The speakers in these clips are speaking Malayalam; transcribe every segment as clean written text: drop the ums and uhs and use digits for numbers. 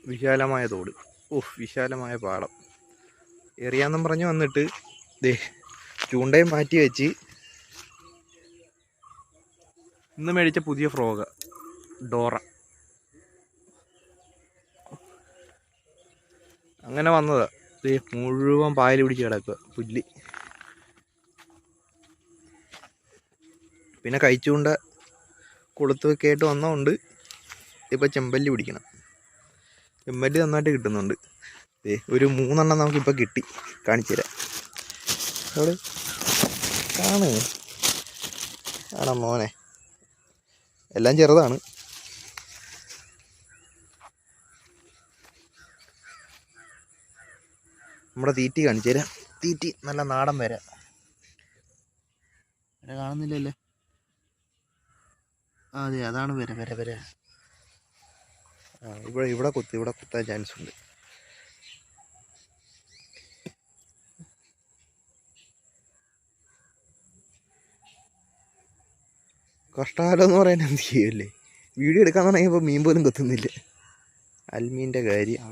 വിശാലമായ തോട്. വിശാലമായ പാടം. എറിയാന്നും പറഞ്ഞ് വന്നിട്ട് ദേ ചൂണ്ടയും മാറ്റി വെച്ച് ഇന്ന് മേടിച്ച പുതിയ ഫ്രോഗ ഡോറ. അങ്ങനെ വന്നതാ. ദേ മുഴുവൻ പായൽ പിടിച്ച് കിടക്കുക, പുല്ല്. പിന്നെ കഴിച്ചുകൊണ്ട് കൊളുത്ത് കേട്ട് വന്നതുകൊണ്ട് ഇപ്പം ചെമ്പല്ലി പിടിക്കണം. ചെമ്പല്ലി നന്നായിട്ട് കിട്ടുന്നുണ്ട്. ഒരു 3 എണ്ണം നമുക്കിപ്പോൾ കിട്ടി. കാണിച്ചു തരാം. അവിടെ കാണാം മോനെ. എല്ലാം ചെറുതാണ്. നമ്മുടെ തീറ്റി കാണിച്ചു തരാം. തീറ്റി നല്ല നാടൻ വര. കാണുന്നില്ലല്ലേ? അതെ, അതാണ് വര വര വര. ഇവിടെ കുത്താൻ ചാൻസ് ഉണ്ട്. കഷ്ടകാലം എന്ന് പറയാൻ എന്ത് ചെയ്യല്ലേ? വീഡിയോ എടുക്കാൻ തുടങ്ങിയപ്പോൾ മീൻ പോലും കൊത്തുന്നില്ല. അൽമീൻ്റെ കാര്യം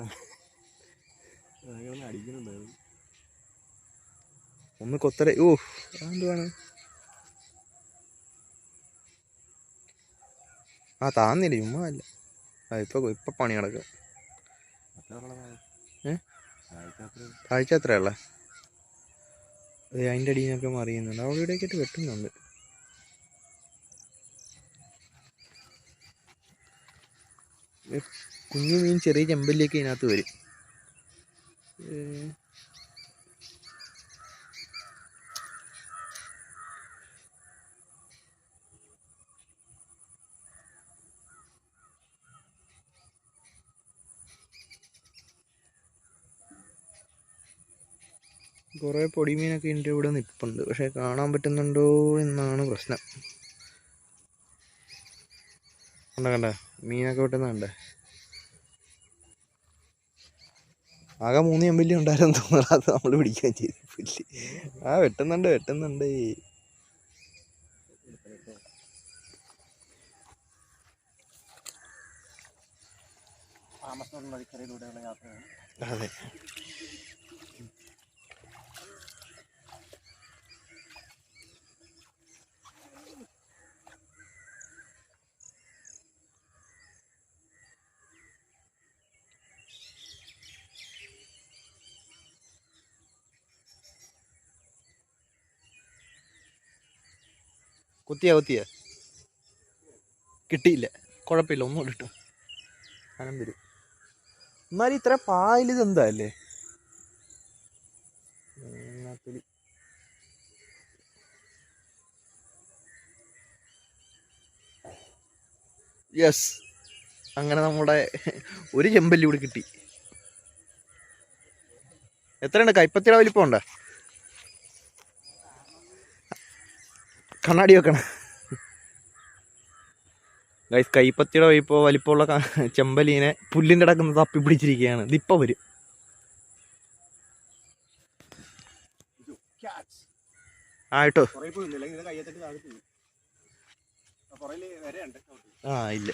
ഒന്ന് കൊത്തല. എന്തുവാണ്? താന്നില്ല, ചുമ്മാ അല്ല. ഇപ്പൊ പണി നടക്കുക. താഴ്ച എത്രയുള്ള അതിൻ്റെ അടിയിലൊക്കെ മറിയുന്നുണ്ട്. അവിടെ ഇവിടെയൊക്കെ വെട്ടുന്നുണ്ട്. കുഞ്ഞു മീൻ, ചെറിയ ചെമ്പല്ലിയൊക്കെ ഇതിനകത്ത് വരും. കുറേ പൊടിമീനൊക്കെ എൻ്റെ ഇവിടെ നിൽപ്പുണ്ട്. പക്ഷെ കാണാൻ പറ്റുന്നുണ്ടോ എന്നാണ് പ്രശ്നം. കണ്ട മീനൊക്കെ വെട്ടുന്നുണ്ട്. ആകെ 3 ചെമ്പല്ലി ഉണ്ടായിരുന്നു തോന്നുന്നത്. അത് നമ്മൾ പിടിക്കാൻ ചെയ്തു. പുല്ല് വെട്ടുന്നുണ്ട്. അതെ, കുത്തിയ കിട്ടിയില്ല. കുഴപ്പമില്ല, ഒന്നുകൂടി ഇട്ടു. അനം വരും. എന്നാലും ഇത്ര പായലിത് എന്താ അല്ലേ? യെസ്, അങ്ങനെ നമ്മുടെ ഒരു ചെമ്പല്ലി കൂടി കിട്ടി. എത്രയുണ്ട്? കൈപ്പത്തിയുടെ വലിപ്പം ഉണ്ടോ? കണ്ണാടി വെക്കണം ഗൈസ്. കൈപ്പത്തിയുടെ വലിപ്പമുള്ള ചെമ്പലീനെ പുല്ലിൻ്റെ ഇടക്കുന്ന തപ്പി പിടിച്ചിരിക്കുകയാണ്. ഇതിപ്പോൾ വരും. ആയിട്ടോ? ഇല്ല.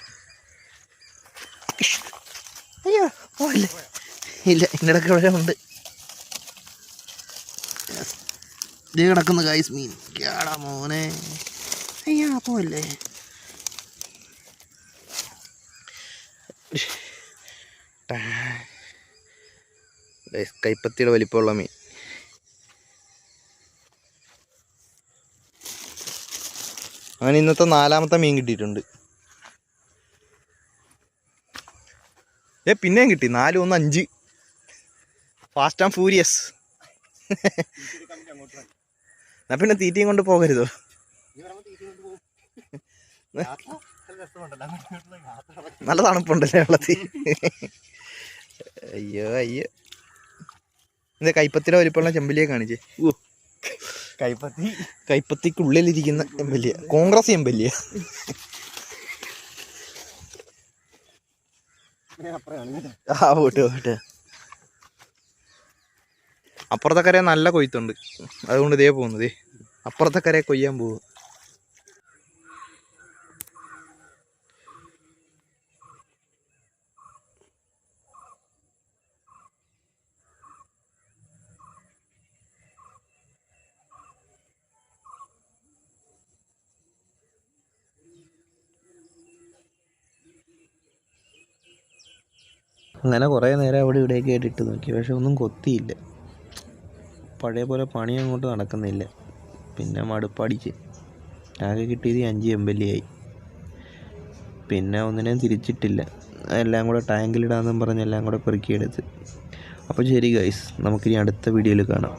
അയ്യോ പോയില്ലേ? ഇല്ല, ഇതിനിടയ്ക്ക് ഇവിടെ ഉണ്ട്. ഇത് കിടക്കുന്ന ഗൈസ് മീൻ. കേടാ മോനെ. അയ്യാ പോയില്ലേ? കൈപ്പത്തിയുടെ വലിപ്പമുള്ള മീൻ. അങ്ങനെ ഇന്നത്തെ 4ാമത്തെ മീൻ കിട്ടിയിട്ടുണ്ട്. പിന്നെയും കിട്ടി. 4, 1, 5. Fast and furious. എന്നാ പിന്നെ തീറ്റയും കൊണ്ട് പോകരുതോ? നല്ല തണുപ്പുണ്ടല്ലേ വെള്ളത്തിൽ? അയ്യോ. ഇത് കൈപ്പത്തിയുടെ വലിപ്പമുള്ള ചെമ്പല്ലിയെ കാണിച്ചേ. കൈപ്പത്തിക്കുള്ളിലിരിക്കുന്ന ചെമ്പല്ലിയ. കോൺഗ്രസ് ചെമ്പല്ലിയ. പോട്ടെ. അപ്പുറത്തെ കര നല്ല കൊയ്ത്തുണ്ട്. അതുകൊണ്ട് ഇതേ പോകുന്നത്. അപ്പുറത്തെ കര കൊയ്യാൻ പോകും. അങ്ങനെ കുറേ നേരം അവിടെ ഇവിടെയൊക്കെ ആയിട്ട് ഇട്ട് നോക്കി, പക്ഷെ ഒന്നും കൊത്തിയില്ല. പഴയ പോലെ പണി അങ്ങോട്ട് നടക്കുന്നില്ല. പിന്നെ മടുപ്പടിച്ച് ആകെ കിട്ടിയത് 5 ചെമ്പല്ലിയായി. പിന്നെ ഒന്നിനെയും തിരിച്ചിട്ടില്ല, എല്ലാം കൂടെ ടാങ്കിലിടാമെന്നും പറഞ്ഞ് എല്ലാം കൂടെ പെറുക്കിയെടുത്ത്. അപ്പോൾ ശരി ഗൈസ്, നമുക്കിനി അടുത്ത വീഡിയോയിൽ കാണാം.